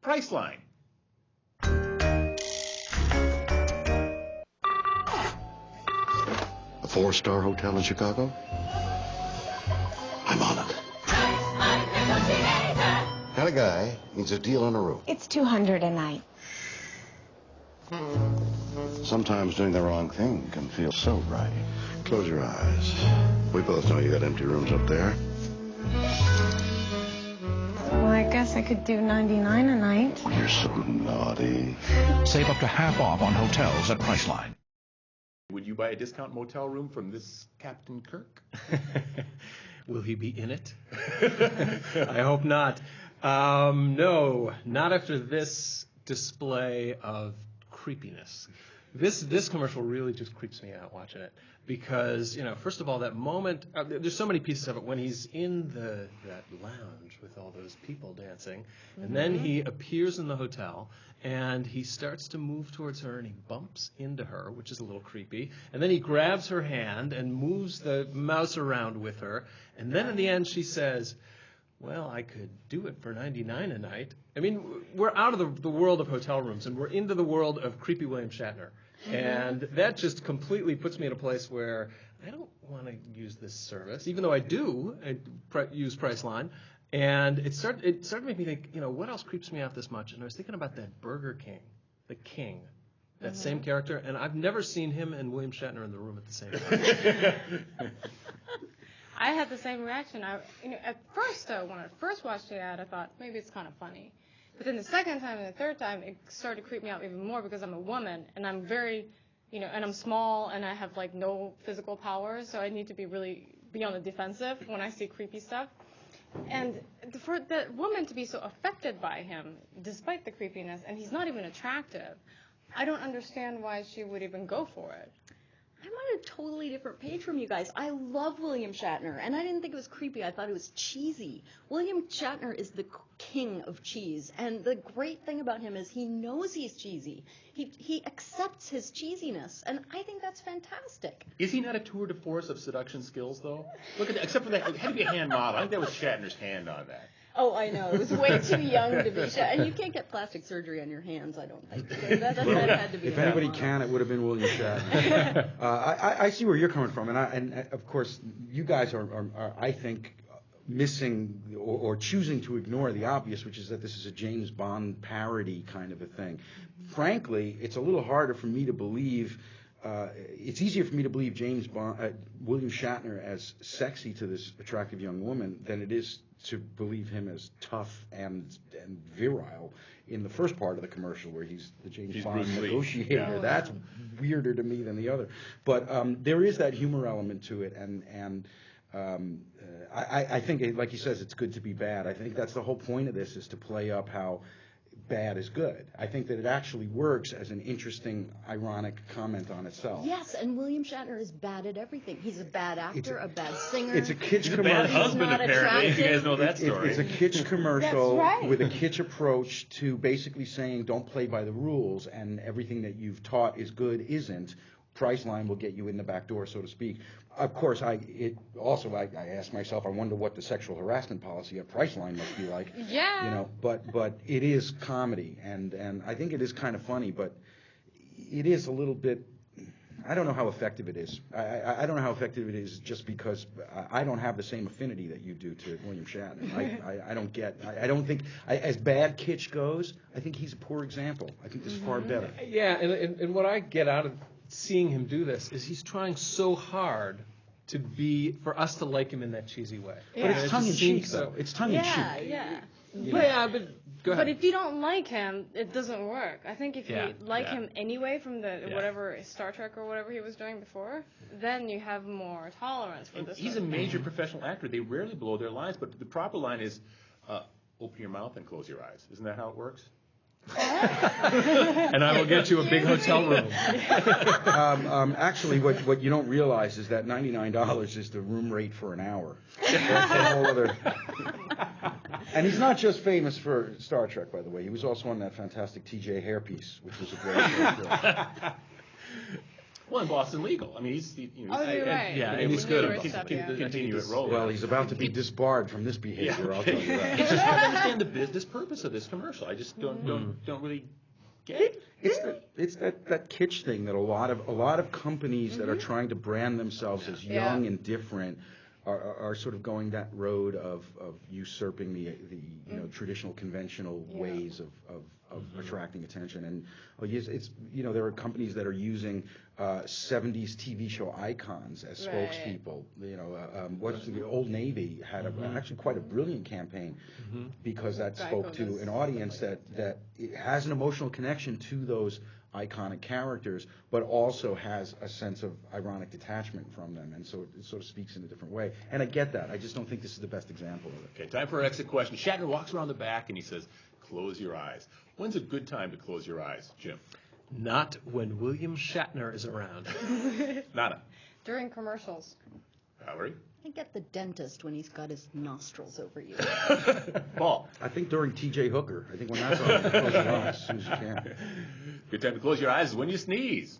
Priceline. A 4-star hotel in Chicago? I'm on it. Got a guy, needs a deal on a room. It's $200 a night. Sometimes doing the wrong thing can feel so right. Close your eyes. We both know you got empty rooms up there. Well, I guess I could do $99 a night. You're so naughty. Save up to half off on hotels at Priceline. Would you buy a discount motel room from this Captain Kirk? Will he be in it? I hope not. No, not after this display of creepiness. This commercial really just creeps me out watching it because, first of all, that moment, there's so many pieces of it when he's in that lounge with all those people dancing, and then he appears in the hotel, and he starts to move towards her, and he bumps into her, which is a little creepy, and then he grabs her hand and moves the mouse around with her, and then in the end she says, well, I could do it for $99 a night. I mean, we're out of the world of hotel rooms, and we're into the world of creepy William Shatner. And that just completely puts me in a place where I don't want to use this service, even though I do use Priceline. And it started to make me think, what else creeps me out this much? And I was thinking about that Burger King, the King, that same character. And I've never seen him and William Shatner in the room at the same time. I had the same reaction. At first, when I first watched the ad, I thought maybe it's kind of funny. But then the second time and the third time, it started to creep me out even more because I'm a woman and I'm very, and I'm small and I have no physical power, so I need to be on the defensive when I see creepy stuff. And for the woman to be so affected by him, despite the creepiness, and he's not even attractive, I don't understand why she would even go for it. I'm on a totally different page from you guys. I love William Shatner, and I didn't think it was creepy. I thought it was cheesy. William Shatner is the king of cheese, and the great thing about him is he knows he's cheesy. He accepts his cheesiness, and I think that's fantastic. Is he not a tour de force of seduction skills, though? Look at that. Except for that, it had to be a hand model. I think that was Shatner's hand on that. Oh, I know. It was way too young to be Shatner. And you can't get plastic surgery on your hands, I don't think. So that had to be. If anybody can, it would have been William Shatner. I see where you're coming from, and of course, you guys are I think, missing or choosing to ignore the obvious, which is that this is a James Bond parody kind of a thing. Frankly, it's a little harder for me to believe. It's easier for me to believe William Shatner as sexy to this attractive young woman than it is to believe him as tough and virile in the first part of the commercial where he's the James Bond negotiator. Yeah. That's weirder to me than the other. But there is that humor element to it, and I think, like he says, it's good to be bad. I think that's the whole point of this, is to play up how bad is good. I think that it actually works as an interesting, ironic comment on itself. Yes, and William Shatner is bad at everything. He's a bad actor, a bad singer. It's a kitsch commercial. He's a bad husband, apparently. You guys know that story. It's a kitsch commercial right. with a kitsch approach to basically saying don't play by the rules, and everything that you've taught is good isn't. Priceline will get you in the back door, so to speak. Of course, I ask myself, I wonder what the sexual harassment policy at Priceline must be like. Yeah. But it is comedy, and I think it is kind of funny, but it is a little bit. I don't know how effective it is. I don't know how effective it is just because I don't have the same affinity that you do to William Shatner. I don't get. I don't think as bad kitsch goes. I think he's a poor example. I think this is far better. Yeah, and what I get out of seeing him do this is he's trying so hard for us to like him in that cheesy way. Yeah. But it's tongue in cheek, though. It's tongue in cheek. Yeah. Yeah, but go ahead. But if you don't like him, it doesn't work. I think if you like him anyway from whatever Star Trek or whatever he was doing before, then you have more tolerance for this. He's a major professional actor. They rarely blow their lines, but the proper line is open your mouth and close your eyes. Isn't that how it works? And I will get you a big hotel room. Actually, what you don't realize is that $99 is the room rate for an hour. That's a whole other. And he's not just famous for Star Trek, by the way. He was also on that fantastic T.J. hairpiece, which was a great show. Well, in Boston Legal. I mean, he's you're right. Yeah, and and he's good. Continue it rolling. Well, he's about to be disbarred from this behavior. I'll tell you that. It's just hard to understand the business purpose of this commercial. I just don't really get it. It's that kitsch thing that a lot of companies that are trying to brand themselves as young and different are sort of going that road of usurping the traditional conventional ways of attracting attention. And it's there are companies that are using 70s TV show icons as spokespeople. What's the Old Navy had actually quite a brilliant campaign because that spoke to an audience that it has an emotional connection to those iconic characters, but also has a sense of ironic detachment from them, and so it sort of speaks in a different way. And I get that. I just don't think this is the best example of it. Okay, time for our exit question. Shatner walks around the back and he says, "Close your eyes." When's a good time to close your eyes, Jim? Not when William Shatner is around. Nana. During commercials. Valerie. I get the dentist when he's got his nostrils over you. Paul. I think during T.J. Hooker. I think when that's on, you close your eyes as soon as you can. Good time to close your eyes is when you sneeze.